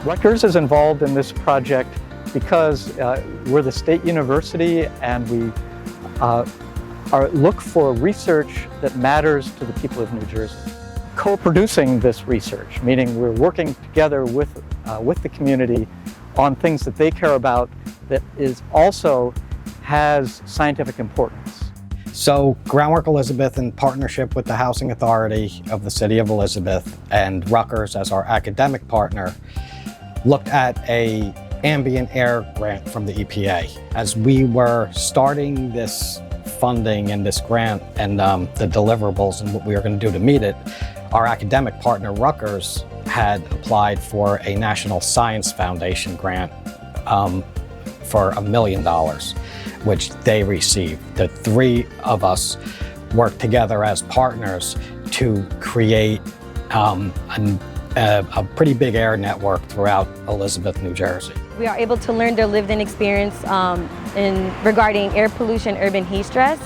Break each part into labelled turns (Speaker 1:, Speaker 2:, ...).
Speaker 1: Rutgers is involved in this project because we're the state university and we look for research that matters to the people of New Jersey. Co-producing this research, meaning we're working together with the community on things that they care about that also has scientific importance.
Speaker 2: So Groundwork Elizabeth, in partnership with the Housing Authority of the City of Elizabeth and Rutgers as our academic partner, looked at an ambient air grant from the EPA. As we were starting this funding and this grant and the deliverables and what we were going to do to meet it, our academic partner, Rutgers, had applied for a National Science Foundation grant for $1 million, which they received. The three of us worked together as partners to create a pretty big air network throughout Elizabeth, New Jersey.
Speaker 3: We are able to learn their lived-in experience regarding air pollution, urban heat stress.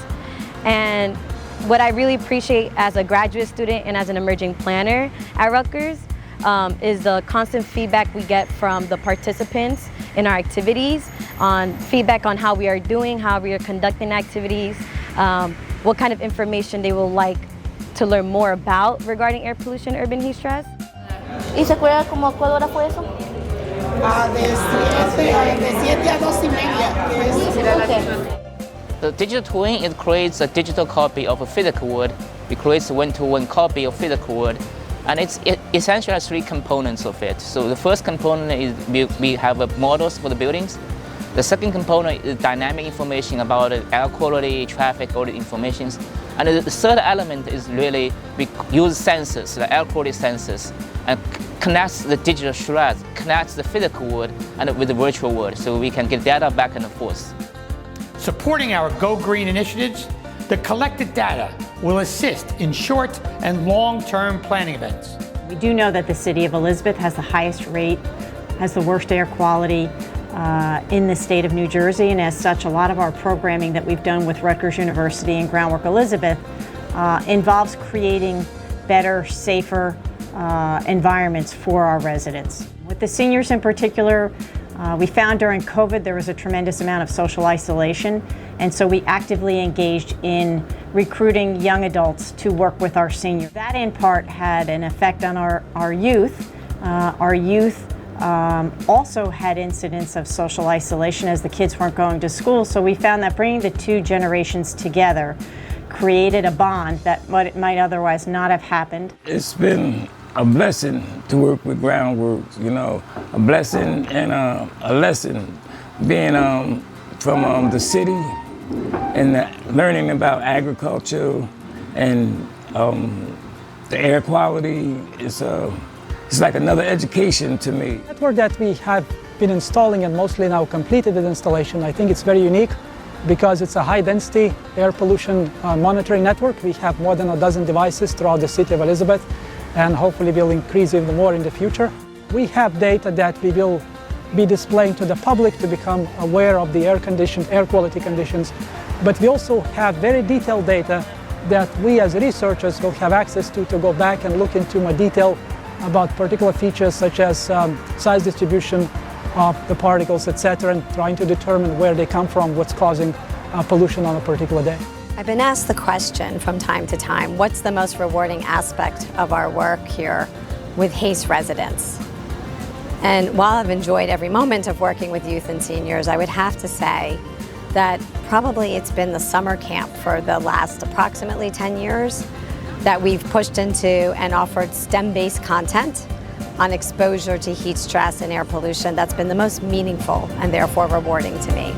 Speaker 3: And what I really appreciate as a graduate student and as an emerging planner at Rutgers is the constant feedback we get from the participants in our activities, on feedback on how we are doing, how we are conducting activities, what kind of information they will like to learn more about regarding air pollution, urban heat stress.
Speaker 4: ¿Y se acuerda como cuál hora fue eso?
Speaker 5: De 7 a 2:30.
Speaker 4: Okay.
Speaker 6: The digital twin, it creates a digital copy of a physical world. It creates a one-to-one copy of physical world. And it essentially has 3 components of it. So the first component is we have models for the buildings. The second component is dynamic information about air quality, traffic, all the information. And the third element is really we use sensors, the air quality sensors, and connects the digital shreds, connects the physical world and with the virtual world, so we can get data back and forth.
Speaker 5: Supporting our Go Green initiatives, the collected data will assist in short and long-term planning events.
Speaker 7: We do know that the City of Elizabeth has the highest rate, has the worst air quality in the state of New Jersey, and as such, a lot of our programming that we've done with Rutgers University and Groundwork Elizabeth involves creating better, safer environments for our residents. With the seniors in particular, we found during COVID there was a tremendous amount of social isolation, and so we actively engaged in recruiting young adults to work with our seniors. That in part had an effect on our youth. Our youth also had incidents of social isolation as the kids weren't going to school, so we found that bringing the 2 generations together created a bond that might otherwise not have happened.
Speaker 8: It's been a blessing to work with Groundworks, you know, a blessing and a lesson being from the city and learning about agriculture and the air quality. It's like another education to me.
Speaker 9: The network that we have been installing and mostly now completed the installation, I think it's very unique because it's a high-density air pollution monitoring network. We have more than a dozen devices throughout the city of Elizabeth, and hopefully we'll increase even more in the future. We have data that we will be displaying to the public to become aware of the air quality conditions, but we also have very detailed data that we as researchers will have access to go back and look into more detail about particular features such as size distribution of the particles, etc., and trying to determine where they come from, what's causing pollution on a particular day.
Speaker 10: I've been asked the question from time to time, what's the most rewarding aspect of our work here with HASTE residents? And while I've enjoyed every moment of working with youth and seniors, I would have to say that probably it's been the summer camp for the last approximately 10 years that we've pushed into and offered STEM-based content on exposure to heat stress and air pollution. That's been the most meaningful and therefore rewarding to me.